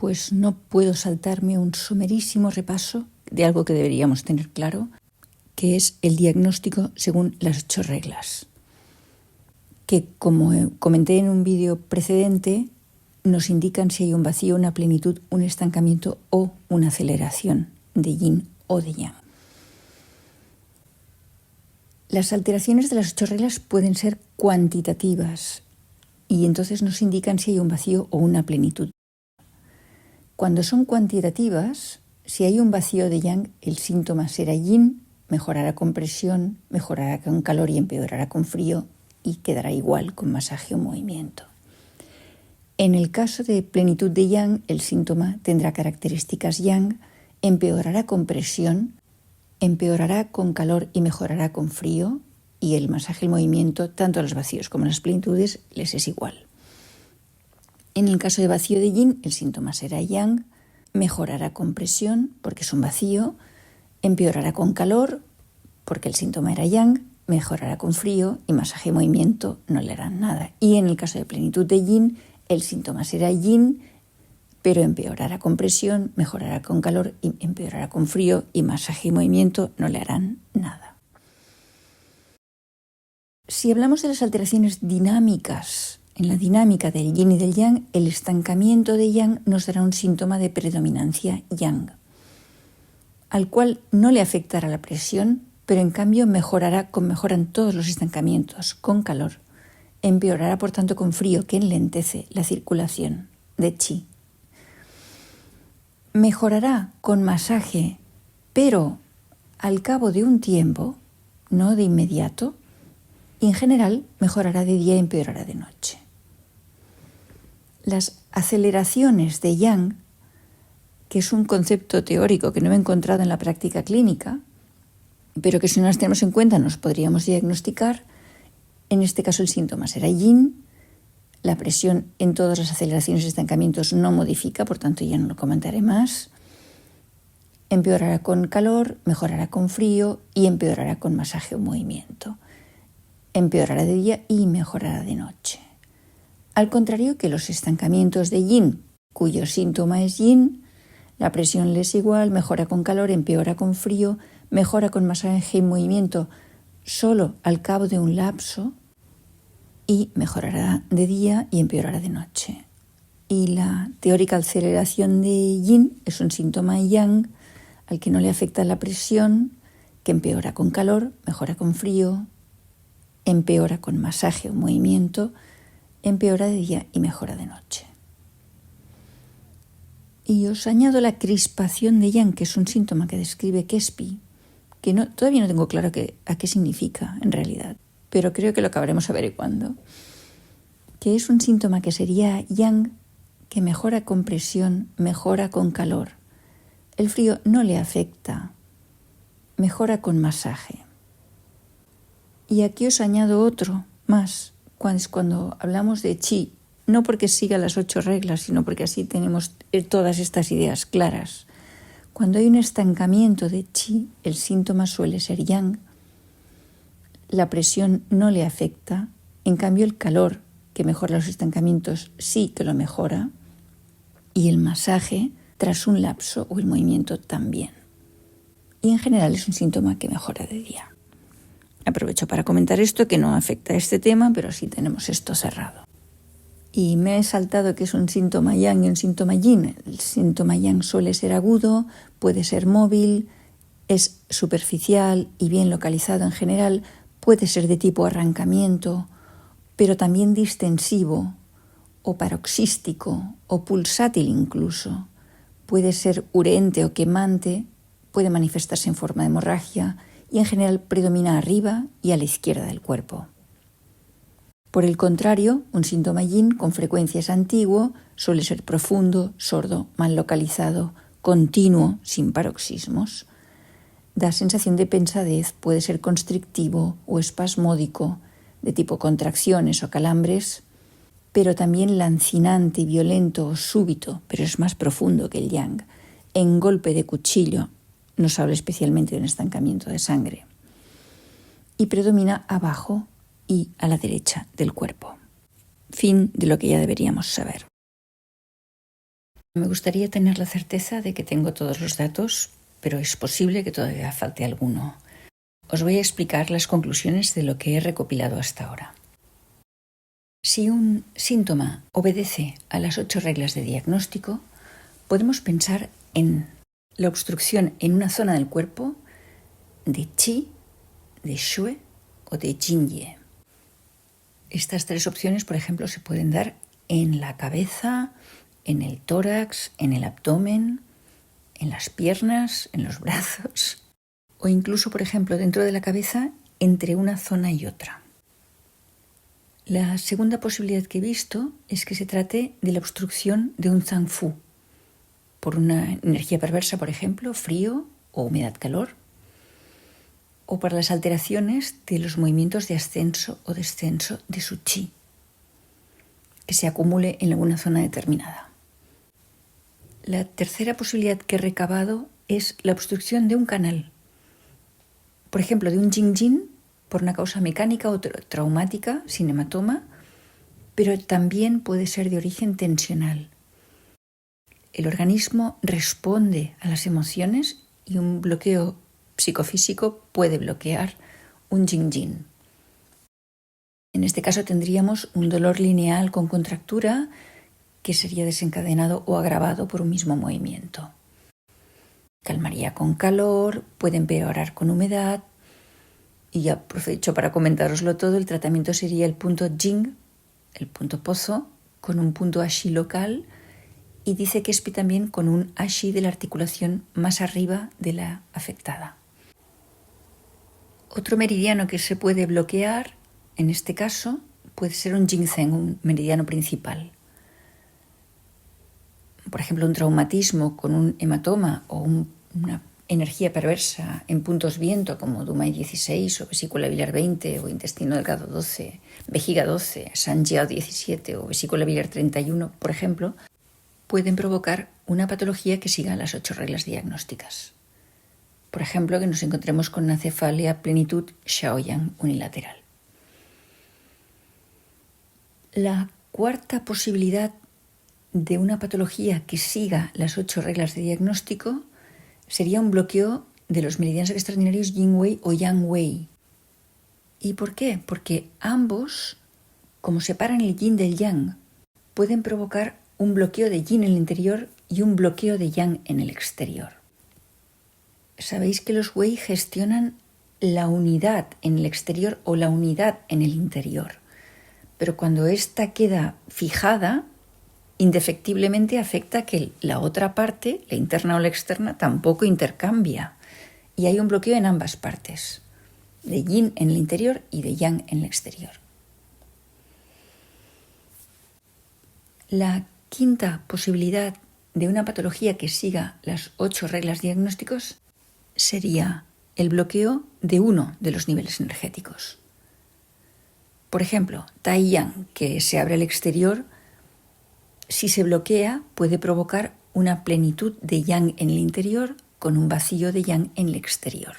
pues no puedo saltarme un somerísimo repaso de algo que deberíamos tener claro, que es el diagnóstico según las 8 reglas, que, como comenté en un vídeo precedente, nos indican si hay un vacío, una plenitud, un estancamiento o una aceleración de yin o de yang. Las alteraciones de las 8 reglas pueden ser cuantitativas y entonces nos indican si hay un vacío o una plenitud. Cuando son cuantitativas, si hay un vacío de yang, el síntoma será yin, mejorará con presión, mejorará con calor y empeorará con frío y quedará igual con masaje o movimiento. En el caso de plenitud de yang, el síntoma tendrá características yang, empeorará con presión, empeorará con calor y mejorará con frío, y el masaje y el movimiento, tanto a los vacíos como a las plenitudes, les es igual. En el caso de vacío de yin, el síntoma será yang, mejorará con presión, porque es un vacío, empeorará con calor, porque el síntoma era yang, mejorará con frío y masaje y movimiento no le harán nada. Y en el caso de plenitud de yin, el síntoma será yin, pero empeorará con presión, mejorará con calor y empeorará con frío y masaje y movimiento no le harán nada. Si hablamos de las alteraciones dinámicas, en la dinámica del yin y del yang, el estancamiento de yang nos dará un síntoma de predominancia yang, al cual no le afectará la presión, pero en cambio mejoran todos los estancamientos con calor, empeorará por tanto con frío, que enlentece la circulación de chi. Mejorará con masaje, pero al cabo de un tiempo, no de inmediato, y en general mejorará de día y empeorará de noche. Las aceleraciones de yang, que es un concepto teórico que no he encontrado en la práctica clínica, pero que si no las tenemos en cuenta nos podríamos diagnosticar. En este caso el síntoma será yin, la presión en todas las aceleraciones y estancamientos no modifica, por tanto ya no lo comentaré más. Empeorará con calor, mejorará con frío y empeorará con masaje o movimiento. Empeorará de día y mejorará de noche. Al contrario que los estancamientos de yin, cuyo síntoma es yin, la presión le es igual, mejora con calor, empeora con frío, mejora con masaje y movimiento solo al cabo de un lapso y mejorará de día y empeorará de noche. Y la teórica aceleración de yin es un síntoma yang al que no le afecta la presión, que empeora con calor, mejora con frío, empeora con masaje o movimiento, empeora de día y mejora de noche. Y os añado la crispación de yang, que es un síntoma que describe Kespi, que todavía no tengo claro a qué significa en realidad, pero creo que lo acabaremos averiguando, que es un síntoma que sería yang, que mejora con presión, mejora con calor. El frío no le afecta, mejora con masaje. Y aquí os añado otro más, cuando hablamos de chi, no porque siga las 8 reglas, sino porque así tenemos todas estas ideas claras. Cuando hay un estancamiento de chi, el síntoma suele ser yang, la presión no le afecta, en cambio el calor, que mejora los estancamientos, sí que lo mejora, y el masaje, tras un lapso, o el movimiento también. Y en general es un síntoma que mejora de día. Aprovecho para comentar esto, que no afecta a este tema, pero sí tenemos esto cerrado. Y me he saltado que es un síntoma yang y un síntoma yin. El síntoma yang suele ser agudo, puede ser móvil, es superficial y bien localizado en general, puede ser de tipo arrancamiento, pero también distensivo o paroxístico o pulsátil incluso. Puede ser urente o quemante, puede manifestarse en forma de hemorragia y en general predomina arriba y a la izquierda del cuerpo. Por el contrario, un síntoma yin con frecuencia es antiguo, suele ser profundo, sordo, mal localizado, continuo, sin paroxismos. Da sensación de pensadez, puede ser constrictivo o espasmódico, de tipo contracciones o calambres, pero también lancinante, violento o súbito, pero es más profundo que el yang. En golpe de cuchillo, nos habla especialmente de un estancamiento de sangre. Y predomina abajo y a la derecha del cuerpo. Fin de lo que ya deberíamos saber. Me gustaría tener la certeza de que tengo todos los datos, pero es posible que todavía falte alguno. Os voy a explicar las conclusiones de lo que he recopilado hasta ahora. Si un síntoma obedece a las 8 reglas de diagnóstico, podemos pensar en la obstrucción en una zona del cuerpo de Qi, de Xue o de Jingye. Estas 3 opciones, por ejemplo, se pueden dar en la cabeza, en el tórax, en el abdomen, en las piernas, en los brazos o incluso, por ejemplo, dentro de la cabeza entre una zona y otra. La segunda posibilidad que he visto es que se trate de la obstrucción de un zangfu por una energía perversa, por ejemplo, frío o humedad-calor, o por las alteraciones de los movimientos de ascenso o descenso de su chi, que se acumule en alguna zona determinada. La tercera posibilidad que he recabado es la obstrucción de un canal, por ejemplo, de un Jingjin por una causa mecánica o traumática, sin hematoma, pero también puede ser de origen tensional. El organismo responde a las emociones y un bloqueo psicofísico puede bloquear un Jingjin. En este caso tendríamos un dolor lineal con contractura que sería desencadenado o agravado por un mismo movimiento. Calmaría con calor, puede empeorar con humedad. Y ya aprovecho para comentároslo todo, el tratamiento sería el punto Jing, el punto pozo, con un punto Ashi local, y dice que Kespi también con un Ashi de la articulación más arriba de la afectada. Otro meridiano que se puede bloquear, en este caso, puede ser un Jingzhen, un meridiano principal. Por ejemplo, un traumatismo con un hematoma o una energía perversa en puntos viento como Dumai 16 o vesícula biliar 20 o intestino delgado 12, vejiga 12, Sanjiao 17 o vesícula biliar 31, por ejemplo, pueden provocar una patología que siga las 8 reglas diagnósticas. Por ejemplo, que nos encontremos con una cefalia plenitud Shaoyang unilateral. La cuarta posibilidad de una patología que siga las 8 reglas de diagnóstico sería un bloqueo de los meridianos extraordinarios Yin-Wei o Yang-Wei. ¿Y por qué? Porque ambos, como separan el Yin del Yang, pueden provocar un bloqueo de Yin en el interior y un bloqueo de Yang en el exterior. Sabéis que los Wei gestionan la unidad en el exterior o la unidad en el interior, pero cuando ésta queda fijada, indefectiblemente afecta que la otra parte, la interna o la externa, tampoco intercambia. Y hay un bloqueo en ambas partes, de Yin en el interior y de Yang en el exterior. La quinta posibilidad de una patología que siga las 8 reglas diagnósticos sería el bloqueo de uno de los niveles energéticos. Por ejemplo, Tai Yang, que se abre al exterior, si se bloquea, puede provocar una plenitud de Yang en el interior con un vacío de Yang en el exterior.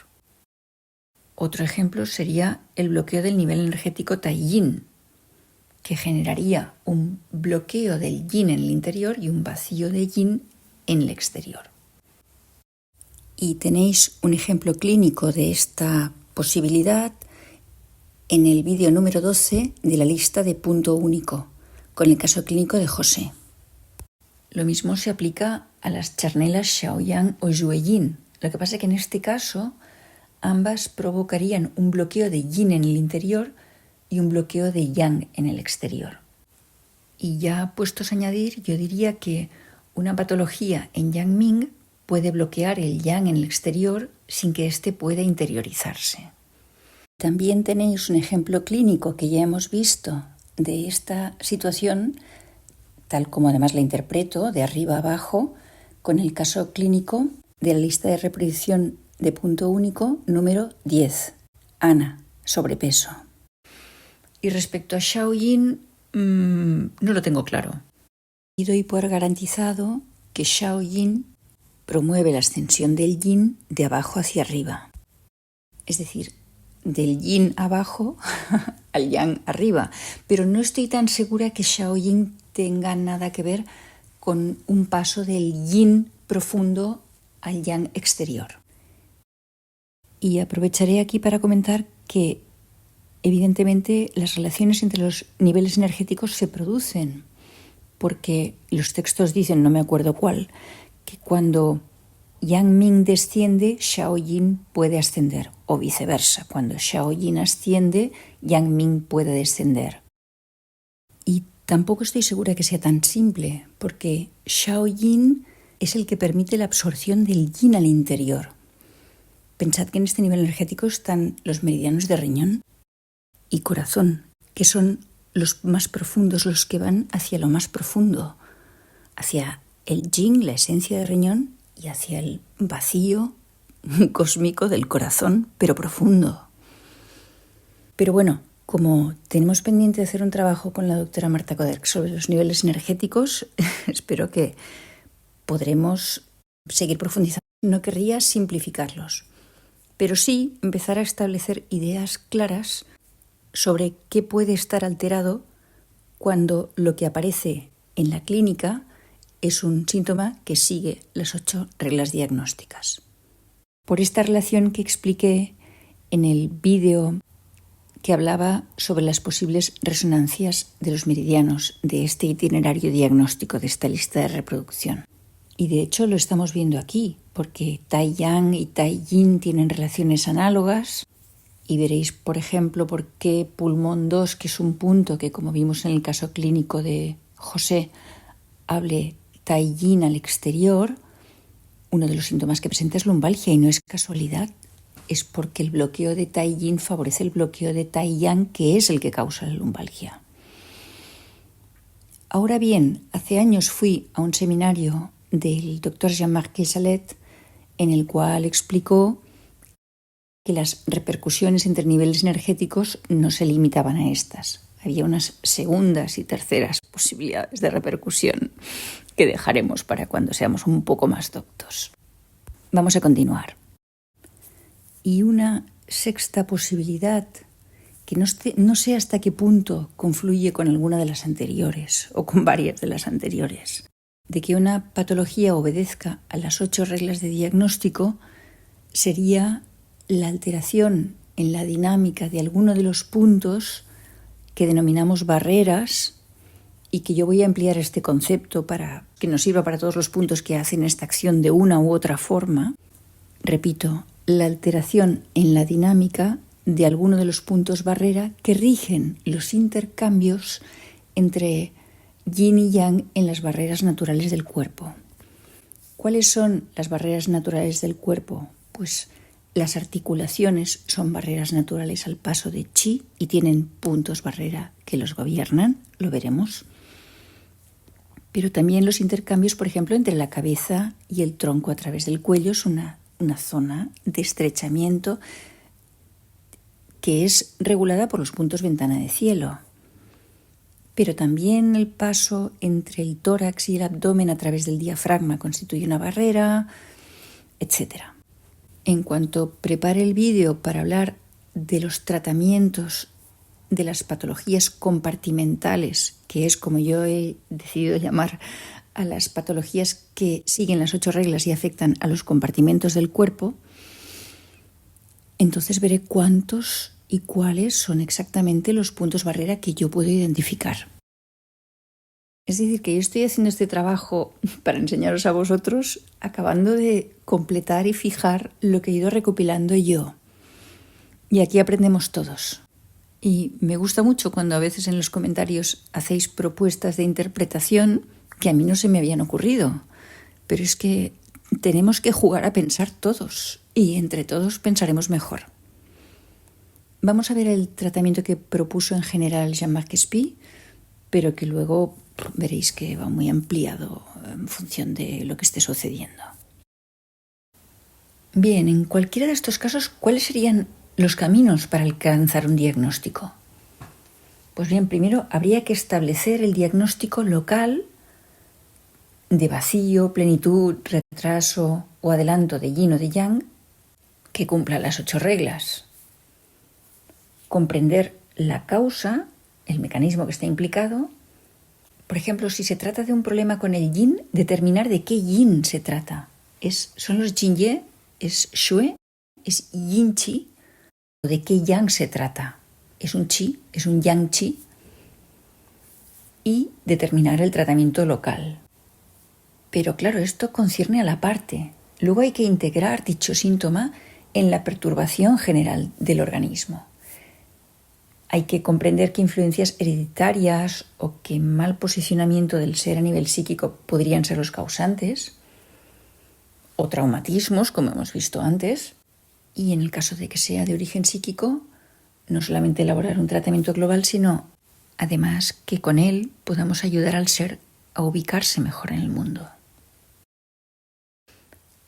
Otro ejemplo sería el bloqueo del nivel energético Tai Yin, que generaría un bloqueo del Yin en el interior y un vacío de Yin en el exterior. Y tenéis un ejemplo clínico de esta posibilidad en el vídeo número 12 de la lista de punto único, con el caso clínico de José. Lo mismo se aplica a las charnelas Shaoyang o Jueyin. Lo que pasa es que en este caso ambas provocarían un bloqueo de Yin en el interior y un bloqueo de Yang en el exterior. Y ya puestos a añadir, yo diría que una patología en Yang Ming puede bloquear el Yang en el exterior sin que éste pueda interiorizarse. También tenéis un ejemplo clínico que ya hemos visto de esta situación, tal como además la interpreto de arriba a abajo, con el caso clínico de la lista de reproducción de punto único número 10, Ana, sobrepeso. Y respecto a Shaoyin, no lo tengo claro. Y doy por garantizado que Shaoyin promueve la ascensión del Yin de abajo hacia arriba. Es decir, del Yin abajo al Yang arriba. Pero no estoy tan segura que Shaoyin tenga nada que ver con un paso del yin profundo al yang exterior. Y aprovecharé aquí para comentar que evidentemente las relaciones entre los niveles energéticos se producen, porque los textos dicen, no me acuerdo cuál, que cuando Yang Ming desciende, Shao Yin puede ascender, o viceversa, cuando Shao Yin asciende, Yang Ming puede descender. Y tampoco estoy segura que sea tan simple, porque Shao Yin es el que permite la absorción del yin al interior. Pensad que en este nivel energético están los meridianos de riñón y corazón, que son los más profundos, los que van hacia lo más profundo, hacia el yin, la esencia de riñón, y hacia el vacío cósmico del corazón, pero profundo. Pero bueno, como tenemos pendiente de hacer un trabajo con la doctora Marta Koderk sobre los niveles energéticos, espero que podremos seguir profundizando. No querría simplificarlos, pero sí empezar a establecer ideas claras sobre qué puede estar alterado cuando lo que aparece en la clínica es un síntoma que sigue las 8 reglas diagnósticas. Por esta relación que expliqué en el vídeo que hablaba sobre las posibles resonancias de los meridianos de este itinerario diagnóstico, de esta lista de reproducción. Y de hecho lo estamos viendo aquí, porque Tai Yang y Tai Yin tienen relaciones análogas, y veréis, por ejemplo, por qué pulmón 2, que es un punto que, como vimos en el caso clínico de José, hable Tai Yin al exterior, uno de los síntomas que presenta es lumbalgia, y no es casualidad, es porque el bloqueo de Tai Yin favorece el bloqueo de Tai Yang, que es el que causa la lumbalgia. Ahora bien, hace años fui a un seminario del doctor Jean-Marc Quesalet, en el cual explicó que las repercusiones entre niveles energéticos no se limitaban a estas. Había unas segundas y terceras posibilidades de repercusión que dejaremos para cuando seamos un poco más doctos. Vamos a continuar. Y una sexta posibilidad, que no sé hasta qué punto confluye con alguna de las anteriores o con varias de las anteriores, de que una patología obedezca a las 8 reglas de diagnóstico, sería la alteración en la dinámica de alguno de los puntos que denominamos barreras, y que yo voy a emplear este concepto para que nos sirva para todos los puntos que hacen esta acción de una u otra forma. Repito, la alteración en la dinámica de alguno de los puntos barrera que rigen los intercambios entre yin y yang en las barreras naturales del cuerpo. ¿Cuáles son las barreras naturales del cuerpo? Pues las articulaciones son barreras naturales al paso de chi y tienen puntos barrera que los gobiernan, lo veremos. Pero también los intercambios, por ejemplo, entre la cabeza y el tronco a través del cuello es una zona de estrechamiento que es regulada por los puntos ventana de cielo. Pero también el paso entre el tórax y el abdomen a través del diafragma constituye una barrera, etc. En cuanto prepare el vídeo para hablar de los tratamientos de las patologías compartimentales, que es como yo he decidido llamar a las patologías que siguen las 8 reglas y afectan a los compartimentos del cuerpo, entonces veré cuántos y cuáles son exactamente los puntos barrera que yo puedo identificar. Es decir, que yo estoy haciendo este trabajo para enseñaros a vosotros, acabando de completar y fijar lo que he ido recopilando yo. Y aquí aprendemos todos. Y me gusta mucho cuando a veces en los comentarios hacéis propuestas de interpretación que a mí no se me habían ocurrido. Pero es que tenemos que jugar a pensar todos y entre todos pensaremos mejor. Vamos a ver el tratamiento que propuso en general Jean-Marc Espy, pero que luego veréis que va muy ampliado en función de lo que esté sucediendo. Bien, en cualquiera de estos casos, ¿cuáles serían los caminos para alcanzar un diagnóstico? Pues bien, primero habría que establecer el diagnóstico local de vacío, plenitud, retraso o adelanto de yin o de yang que cumpla las 8 reglas. Comprender la causa, el mecanismo que está implicado, Por ejemplo, si se trata de un problema con el yin, determinar de qué yin se trata. ¿Son los yin-ye? ¿Es shue? ¿Es yin-chi? ¿O de qué yang se trata? ¿Es un chi? ¿Es un yang-chi? Y determinar el tratamiento local. Pero claro, esto concierne a la parte. Luego hay que integrar dicho síntoma en la perturbación general del organismo. Hay que comprender qué influencias hereditarias o qué mal posicionamiento del ser a nivel psíquico podrían ser los causantes, o traumatismos, como hemos visto antes. Y en el caso de que sea de origen psíquico, no solamente elaborar un tratamiento global, sino además que con él podamos ayudar al ser a ubicarse mejor en el mundo.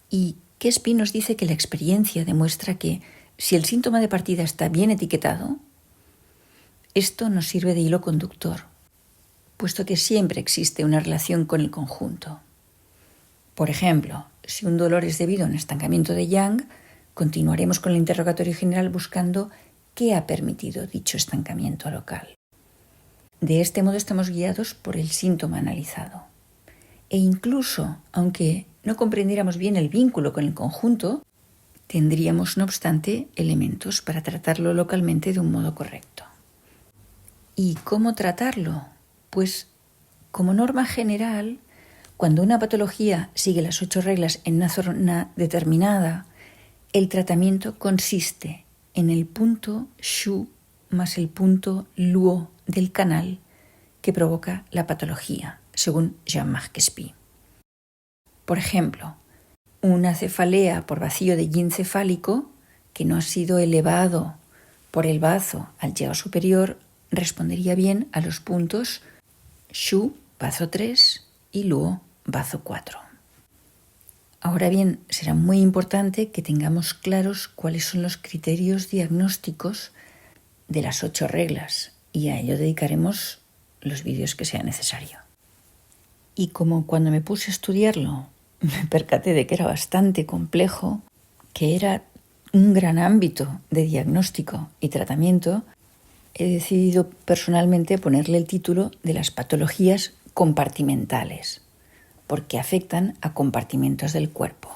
Y Quespi nos dice que la experiencia demuestra que si el síntoma de partida está bien etiquetado, esto nos sirve de hilo conductor, puesto que siempre existe una relación con el conjunto. Por ejemplo, si un dolor es debido a un estancamiento de yang, continuaremos con el interrogatorio general buscando qué ha permitido dicho estancamiento local. De este modo estamos guiados por el síntoma analizado. E incluso, aunque no comprendiéramos bien el vínculo con el conjunto, tendríamos, no obstante, elementos para tratarlo localmente de un modo correcto. ¿Y cómo tratarlo? Pues, como norma general, cuando una patología sigue las 8 reglas en una zona determinada, el tratamiento consiste en el punto Shu más el punto Luo del canal que provoca la patología, según Jean-Marc Quespi. Por ejemplo, una cefalea por vacío de yin cefálico que no ha sido elevado por el bazo al yao superior respondería bien a los puntos Shu, bazo 3 y Luo, bazo 4. Ahora bien, será muy importante que tengamos claros cuáles son los criterios diagnósticos de las 8 reglas y a ello dedicaremos los vídeos que sea necesario. Y como cuando me puse a estudiarlo me percaté de que era bastante complejo, que era un gran ámbito de diagnóstico y tratamiento, he decidido personalmente ponerle el título de las patologías compartimentales, porque afectan a compartimentos del cuerpo.